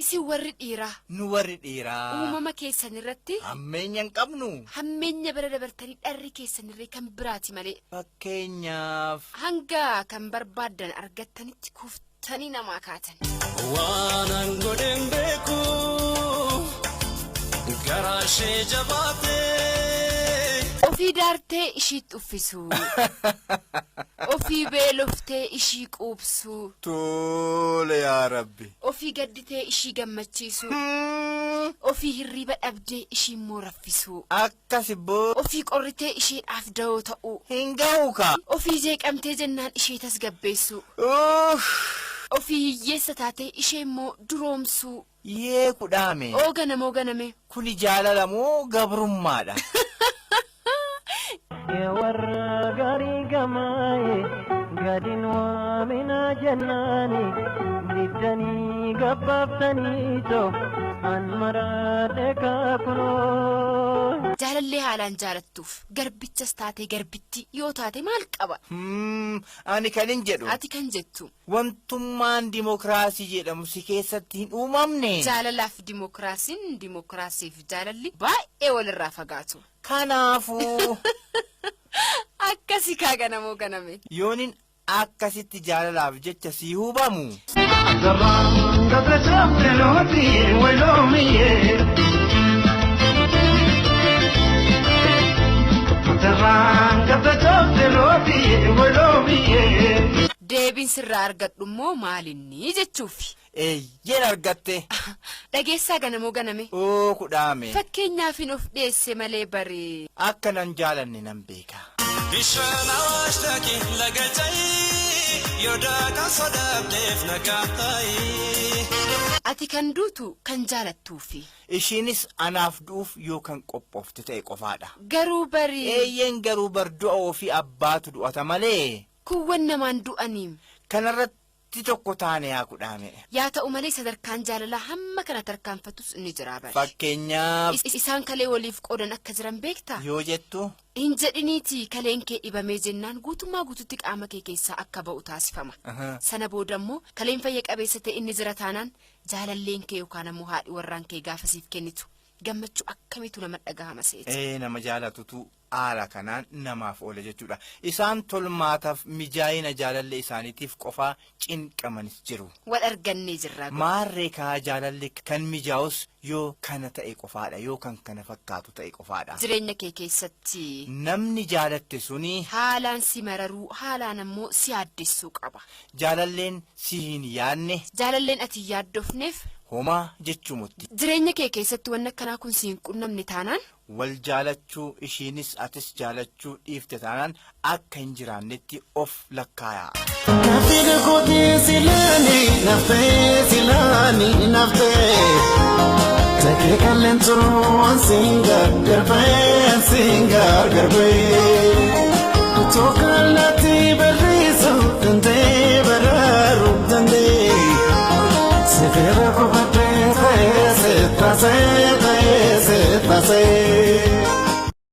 isi warri dhiiraa nu warri dhiiraa uumama keessan irratti hammeenyan qabnu hammeenya bara dabartanii dharri keessan irree kan biraati malee fakkeenyaaf hanga kan barbaadan argattanitti kuftanii namaa kaatan waan angodhen beeku garaashee jabaatee ofii daartee ishiitti uffisu ofii beeloftee ishii quubsu tole yaa rabbi ofii gadditee ishii gammachiisu ofii hirriba dhabdee ishii immoo raffisu akkasi boo ofii qorritee isheedhaaf da'oo ta'u hin ga'uuka ofii jeeqamtee jennaan ishee tasgabbeessu ofii hiyyeessa taatee ishee immoo duroomsu yee kudhaame ooganame kuni jaalala moo gabrummaadha warra gaarii gamaaye gadin waamina jennaani diddanii gabbaaftaniito an maraadhe kaakunoo jaalallee haalaan jaalattuuf garbichas taatee garbitti yoo taate maal qaba ani kanin jedhu ati kan jettu wantummaan dimokiraasii jedhamu si keessatti hin uumamne jaalalaaf dimokiraasiif jaalalli baay'ee walirraa fagaatu kanaafuu akkasi kaaganamoo ganame yoonin akkasitti jaalalaaf jecha si hubamu deebiin sirraa argadhu immoo maalinni jechuufi eeyyen argatte dhageessaa ganamoo ganame oo kudhaame fakkeenyaafin of dhiyeesse malee baree akka nan jaalanne nan beeka bishaan awaashtaki lagacayii yodaa kan sodaabdeef nagaaftaayii ati kan duutu kan jaalattuufi ishiinis anaaf du'uuf yoo kan qophoofte ta'e qofaadha garuu barii eeyyen garuu bar du'a ofii abbaatu du'ata malee kuwwan namaan du'aniim kanarratti tokko taane yaa kudhaame yaa ta'u malee sadarkaan jaalalaa hamma kana tarkaanfatus inni jira bare fakkeenyaaf isaan kalee waliif qoodan akka jiran beektaa yoo jettu hin jedhiniiti kaleen kee dhibamee jennaan guutummaa guututti qaama kee keessaa akka ba'u taasifama sana booda immoo kaleen fayya qabeessa ta'e inni jira taanaan jaalalleen kee yookaan ammoo haadhi warraan kee gaafasiif kennitu gammachuu akkamitu nama dhagahama seeti nama jaalatutu aara kanaan namaaf oole jechuudha isaan tolmaataaf mijaayina jaalallee isaaniitiif qofaa cinqamanis jiru wal argannee jirra maarree kaa jaalallee kan mijaa'us yoo kana ta'e qofaadha yoo kan kana fakkaatu ta'e qofaadha jireenya kee keessatti namni jaalatte suni haalaan si mararuu haalaan ammoo si yaaddessuu qaba jaalalleen si hin yaadne jaalalleen ati yaaddofneef homaa jechuumutti jireenya kee keessatti wanna akkanaa kun si hin qunnamne taanaan wal jaalachuu ishiinis atis jaalachuu dhiifte taanaan akka hin jiraannetti of lakkaayaa Nafti kooti silani nafte Take kallen turu singar garbe Tokalati beriso dande bararu dande Sefera ko bate se tase